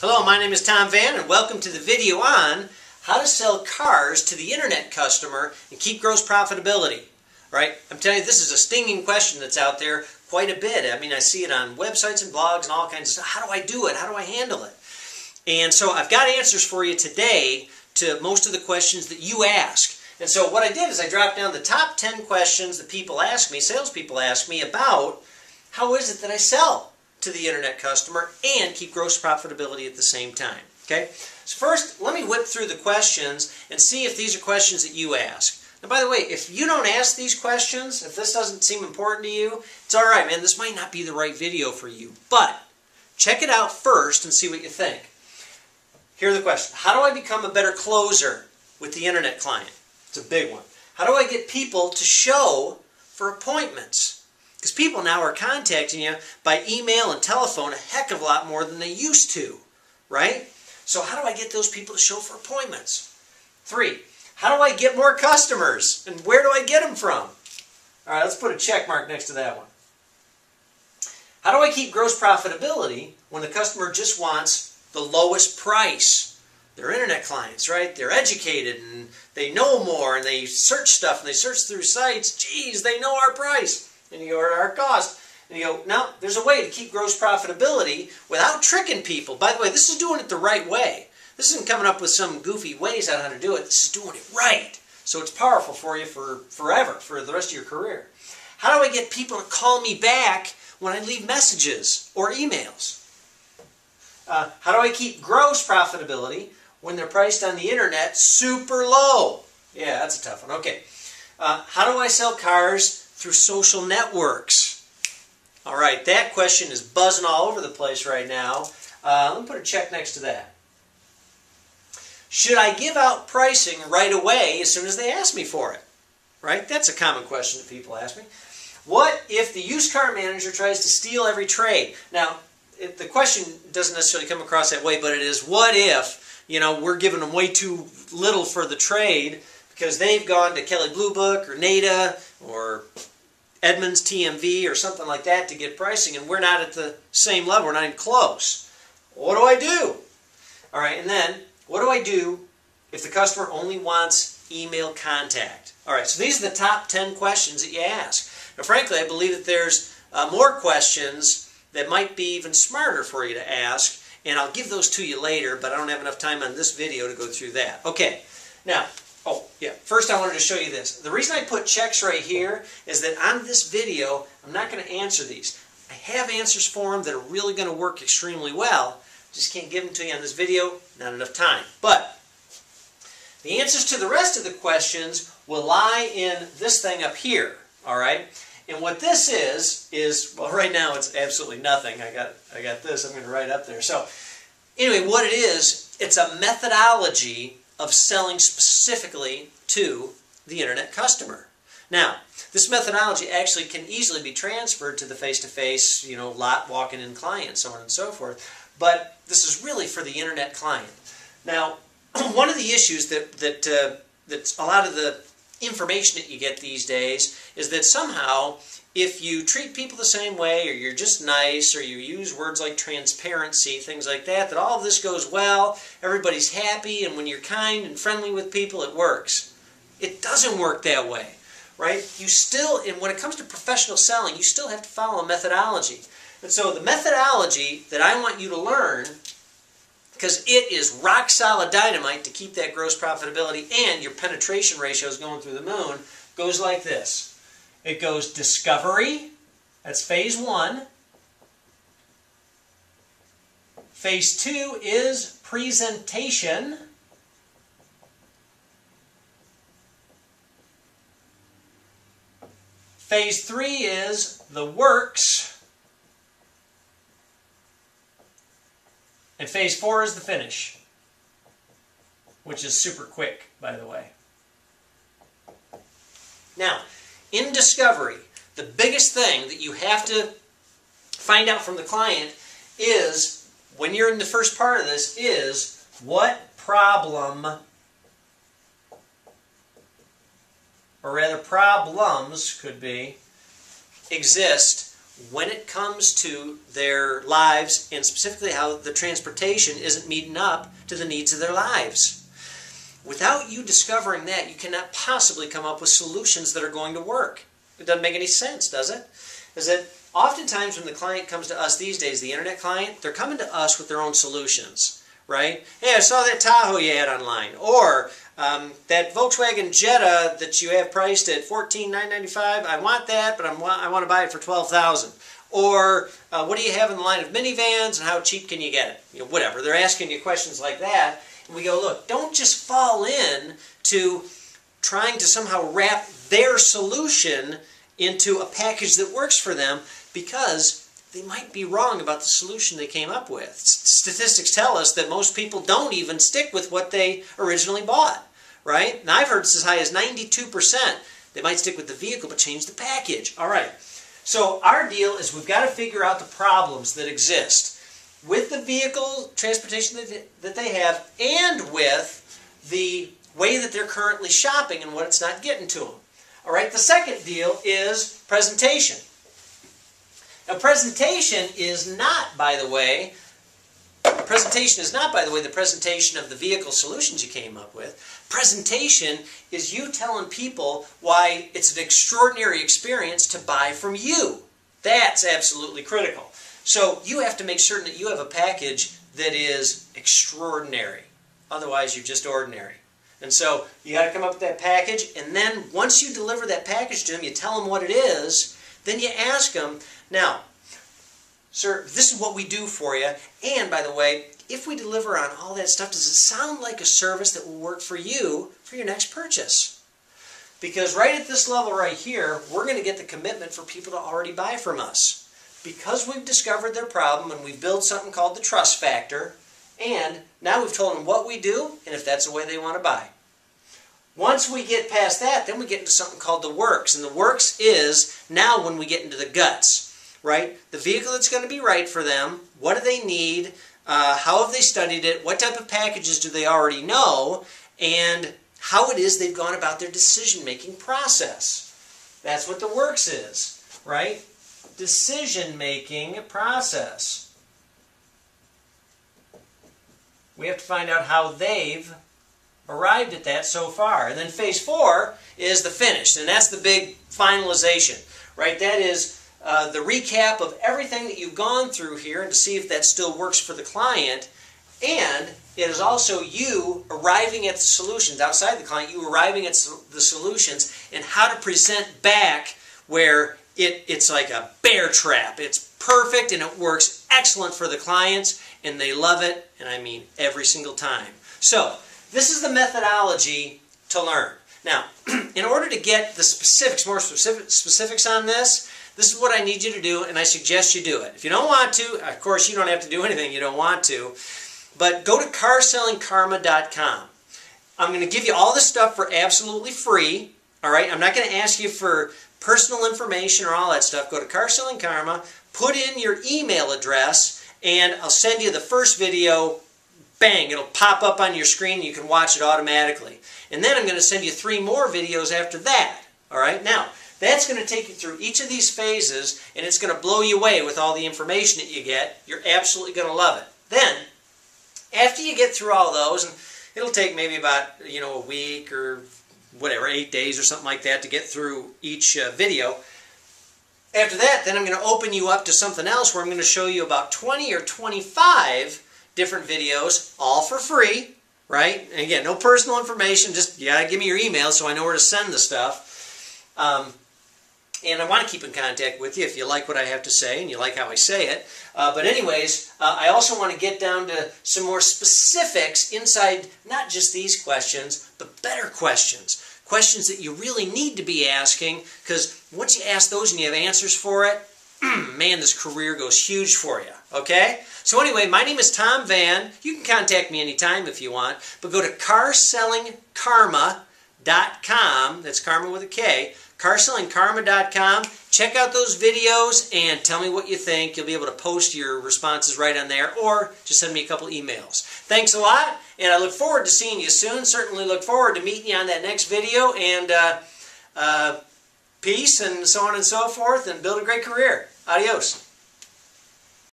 Hello, my name is Tom Van and welcome to the video on how to sell cars to the internet customer and keep gross profitability. Right? I'm telling you, this is a stinging question that's out there quite a bit. I mean, I see it on websites and blogs and all kinds of stuff. How do I do it? How do I handle it? And so I've got answers for you today to most of the questions that you ask. And so what I did is I dropped down the top 10 questions that people ask me, salespeople ask me about how is it that I sell to the internet customer and keep gross profitability at the same time. Okay? So first, let me whip through the questions and see if these are questions that you ask. Now, by the way, if you don't ask these questions, if this doesn't seem important to you, it's all right, man. This might not be the right video for you. But check it out first and see what you think. Here are the questions. How do I become a better closer with the internet client? It's a big one. How do I get people to show for appointments? Because people now are contacting you by email and telephone a heck of a lot more than they used to, right? So how do I get those people to show for appointments? 3, how do I get more customers? And where do I get them from? All right, let's put a check mark next to that one. How do I keep gross profitability when the customer just wants the lowest price? They're internet clients, right? They're educated and they know more and they search stuff and they search through sites. Geez, they know our price. And you go, or our cost. And you go, no, there's a way to keep gross profitability without tricking people. By the way, this is doing it the right way. This isn't coming up with some goofy ways on how to do it. This is doing it right. So it's powerful for you for forever, for the rest of your career. How do I get people to call me back when I leave messages or emails? How do I keep gross profitability when they're priced on the internet super low? Yeah, that's a tough one. Okay. How do I sell cars through social networks? All right, that question is buzzing all over the place right now. Let me put a check next to that. Should I give out pricing right away as soon as they ask me for it? Right? That's a common question that people ask me. What if the used car manager tries to steal every trade? Now, the question doesn't necessarily come across that way, but it is, what if, we're giving them way too little for the trade because they've gone to Kelley Blue Book or NADA or Edmunds TMV or something like that to get pricing, and we're not at the same level. We're not even close. What do I do? All right, and then what do I do if the customer only wants email contact? All right, so these are the top 10 questions that you ask. Now, frankly, I believe that there's more questions that might be even smarter for you to ask, and I'll give those to you later, but I don't have enough time on this video to go through that. Okay, now, first I wanted to show you this. The reason I put checks right here is that on this video, I'm not going to answer these. I have answers for them that are really going to work extremely well. Just can't give them to you on this video, not enough time. But the answers to the rest of the questions will lie in this thing up here, all right? And what this is, well, right now it's absolutely nothing. I got this, I'm going to write up there. So anyway, what it is, it's a methodology of selling specifically to the internet customer. Now, this methodology actually can easily be transferred to the face-to-face, lot walking in client, so on and so forth. But this is really for the internet client. Now, one of the issues that's a lot of the information that you get these days is that somehow if you treat people the same way, or you're just nice, or you use words like transparency, things like that, that all of this goes well, everybody's happy, and when you're kind and friendly with people, it works. It doesn't work that way, right? You still, and when it comes to professional selling, you still have to follow a methodology. And so the methodology that I want you to learn, because it is rock solid dynamite to keep that gross profitability and your penetration ratios going through the moon, goes like this. It goes discovery, that's phase 1. Phase 2 is presentation. Phase 3 is the works. And phase 4 is the finish, which is super quick, by the way. Now, in discovery, the biggest thing that you have to find out from the client is, when you're in the first part of this, is what problem, or rather problems could be, exist when it comes to their lives, and specifically how the transportation isn't meeting up to the needs of their lives. Without you discovering that, you cannot possibly come up with solutions that are going to work. It doesn't make any sense, does it? Is that oftentimes when the client comes to us these days, the internet client, they're coming to us with their own solutions, right? Hey, I saw that Tahoe you had online, or that Volkswagen Jetta that you have priced at $14,995. I want that, but I want to buy it for $12,000. Or what do you have in the line of minivans, and how cheap can you get it? You know, whatever. They're asking you questions like that, and we go, look, don't just fall in to trying to somehow wrap their solution into a package that works for them, because they might be wrong about the solution they came up with. Statistics tell us that most people don't even stick with what they originally bought, right? And I've heard it's as high as 92%. They might stick with the vehicle but change the package. All right. So our deal is we've got to figure out the problems that exist with the vehicle transportation that they have, and with the way that they're currently shopping and what it's not getting to them. All right. The second deal is presentation. Now, presentation is not, by the way, the presentation of the vehicle solutions you came up with. Presentation is you telling people why it's an extraordinary experience to buy from you. That's absolutely critical. So you have to make certain that you have a package that is extraordinary. Otherwise, you're just ordinary. And so you got to come up with that package, and then once you deliver that package to them, you tell them what it is. Then you ask them, now, sir, this is what we do for you. And by the way, if we deliver on all that stuff, does it sound like a service that will work for you for your next purchase? Because right at this level right here, we're going to get the commitment for people to already buy from us. Because we've discovered their problem and we've built something called the trust factor, and now we've told them what we do and if that's the way they want to buy. Once we get past that, then we get into something called the works. And the works is now when we get into the guts, right? The vehicle that's going to be right for them, what do they need, how have they studied it, what type of packages do they already know, and how it is they've gone about their decision-making process. That's what the works is, right? Decision-making process. We have to find out how they've arrived at that so far. And then phase 4 is the finish, and that's the big finalization, right? That is the recap of everything that you've gone through here, and to see if that still works for the client. And it is also you arriving at the solutions outside the client, you arriving at the solutions and how to present back where it's like a bear trap. It's perfect and it works excellent for the clients, and they love it, and I mean every single time. So this is the methodology to learn. Now, in order to get the specifics, more specifics on this, this is what I need you to do, and I suggest you do it. If you don't want to, of course, you don't have to do anything you don't want to, but go to carsellingkarma.com. I'm going to give you all this stuff for absolutely free, all right? I'm not going to ask you for personal information or all that stuff. Go to Carselling Karma, put in your email address, and I'll send you the first video. Bang, it'll pop up on your screen and you can watch it automatically. And then I'm going to send you 3 more videos after that. All right? Now, that's going to take you through each of these phases, and it's going to blow you away with all the information that you get. You're absolutely going to love it. Then, after you get through all those, and it'll take maybe about, a week or whatever, 8 days or something like that to get through each video. After that, then I'm going to open you up to something else where I'm going to show you about 20 or 25 different videos, all for free, right? And again, no personal information, just you gotta give me your email so I know where to send the stuff. And I want to keep in contact with you if you like what I have to say and you like how I say it. But anyways, I also want to get down to some more specifics inside not just these questions, but better questions. Questions that you really need to be asking, because once you ask those and you have answers for it, man, this career goes huge for you, okay? So anyway, my name is Tom Van. You can contact me anytime if you want, but go to carsellingkarma.com, that's karma with a K, carsellingkarma.com. Check out those videos and tell me what you think. You'll be able to post your responses right on there, or just send me a couple emails. Thanks a lot, and I look forward to seeing you soon. Certainly look forward to meeting you on that next video, and peace and so on and so forth, and build a great career. Adios.